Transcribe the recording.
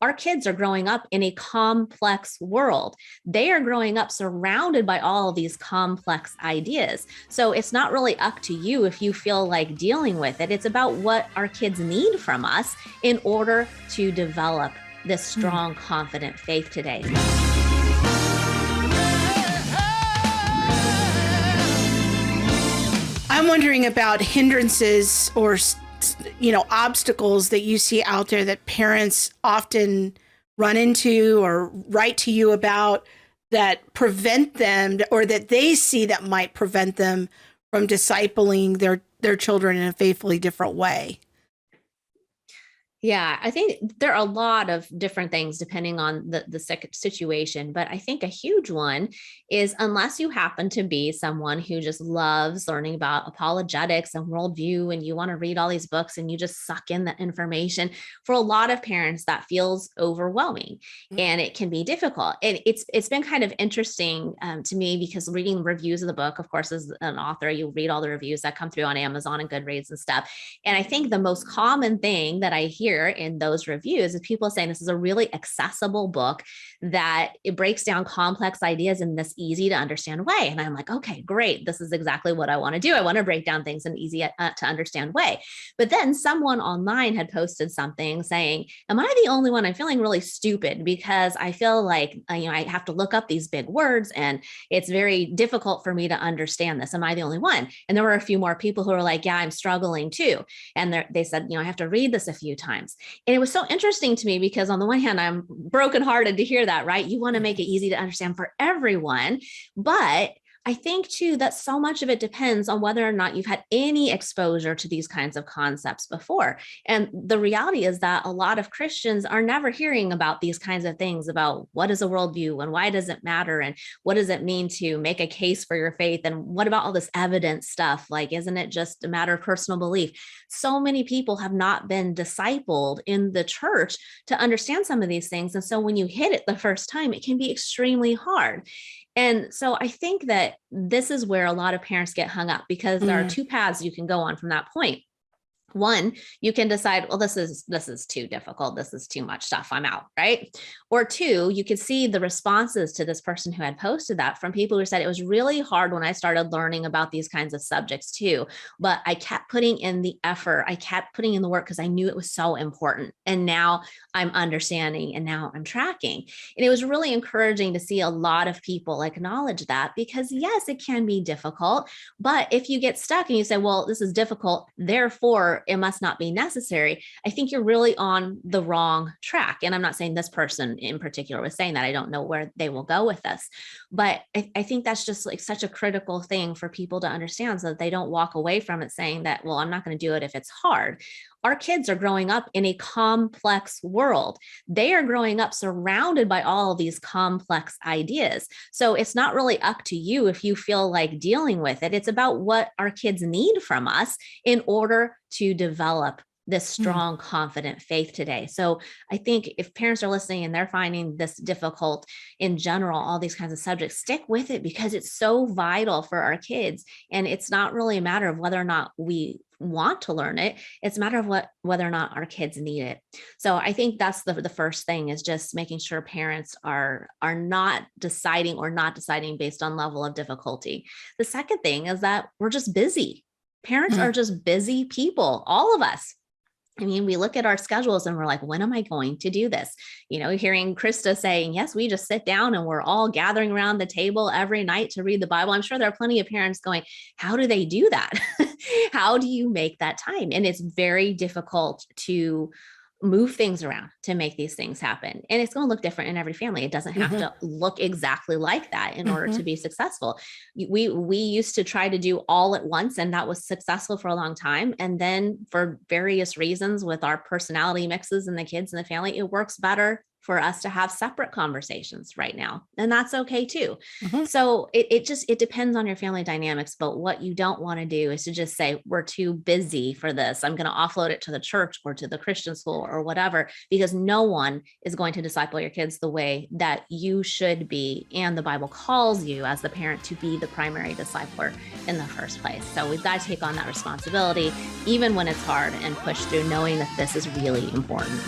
our kids are growing up in a complex world. They are growing up surrounded by all of these complex ideas. So it's not really up to you if you feel like dealing with it. It's about what our kids need from us in order to develop this strong, confident faith today. I'm wondering about hindrances or obstacles that you see out there that parents often run into or write to you about that prevent them, or that they see that might prevent them from discipling their children in a faithfully different way. Yeah, I think there are a lot of different things depending on the second situation. But I think a huge one is, unless you happen to be someone who just loves learning about apologetics and worldview, and you want to read all these books and you just suck in the information, for a lot of parents, that feels overwhelming and it can be difficult. And it's been kind of interesting to me, because reading reviews of the book, of course, as an author, you read all the reviews that come through on Amazon and Goodreads and stuff. And I think the most common thing that I hear in those reviews is people saying this is a really accessible book, that it breaks down complex ideas in this easy to understand way. And I'm like, okay, great. This is exactly what I want to do. I want to break down things in an easy to understand way. But then someone online had posted something saying, am I the only one? I'm feeling really stupid because I feel like, I have to look up these big words and it's very difficult for me to understand this. Am I the only one? And there were a few more people who were like, yeah, I'm struggling too. And they said, I have to read this a few times. And it was so interesting to me because on the one hand, I'm brokenhearted to hear that, right? You want to make it easy to understand for everyone. But I think too, that so much of it depends on whether or not you've had any exposure to these kinds of concepts before. And the reality is that a lot of Christians are never hearing about these kinds of things, about what is a worldview and why does it matter? And what does it mean to make a case for your faith? And what about all this evidence stuff? Like, isn't it just a matter of personal belief? So many people have not been discipled in the church to understand some of these things. And so when you hit it the first time, it can be extremely hard. And so I think that this is where a lot of parents get hung up, because there are two paths you can go on from that point. One, you can decide, well, this is too difficult. This is too much stuff. I'm out, right? Or two, you could see the responses to this person who had posted that from people who said, it was really hard when I started learning about these kinds of subjects too, but I kept putting in the effort. I kept putting in the work because I knew it was so important. And now I'm understanding and now I'm tracking. And it was really encouraging to see a lot of people acknowledge that, because yes, it can be difficult, but if you get stuck and you say, well, this is difficult, therefore it must not be necessary, I think you're really on the wrong track. And I'm not saying this person in particular was saying that. I don't know where they will go with this, but I think that's just such a critical thing for people to understand, so that they don't walk away from it saying that, well, I'm not going to do it if it's hard. Our kids are growing up in a complex world. They are growing up surrounded by all of these complex ideas. So it's not really up to you if you feel like dealing with it. It's about what our kids need from us in order to develop this strong, confident faith today. So I think if parents are listening and they're finding this difficult in general, all these kinds of subjects, stick with it, because it's so vital for our kids. And it's not really a matter of whether or not we want to learn it. It's a matter of whether or not our kids need it. So I think that's the first thing, is just making sure parents are not deciding based on level of difficulty. The second thing is that we're just busy. Parents are just busy people, all of us. I mean, we look at our schedules and we're like, when am I going to do this? Hearing Krista saying, yes, we just sit down and we're all gathering around the table every night to read the Bible. I'm sure there are plenty of parents going, how do they do that? How do you make that time? And it's very difficult to move things around to make these things happen. And it's going to look different in every family. It doesn't have to look exactly like that in order to be successful. We used to try to do all at once, and that was successful for a long time. And then for various reasons with our personality mixes and the kids and the family, it works better for us to have separate conversations right now. And that's okay too. So it depends on your family dynamics, but what you don't want to do is to just say, we're too busy for this. I'm going to offload it to the church or to the Christian school or whatever, because no one is going to disciple your kids the way that you should be. And the Bible calls you as the parent to be the primary discipler in the first place. So we've got to take on that responsibility, even when it's hard, and push through, knowing that this is really important.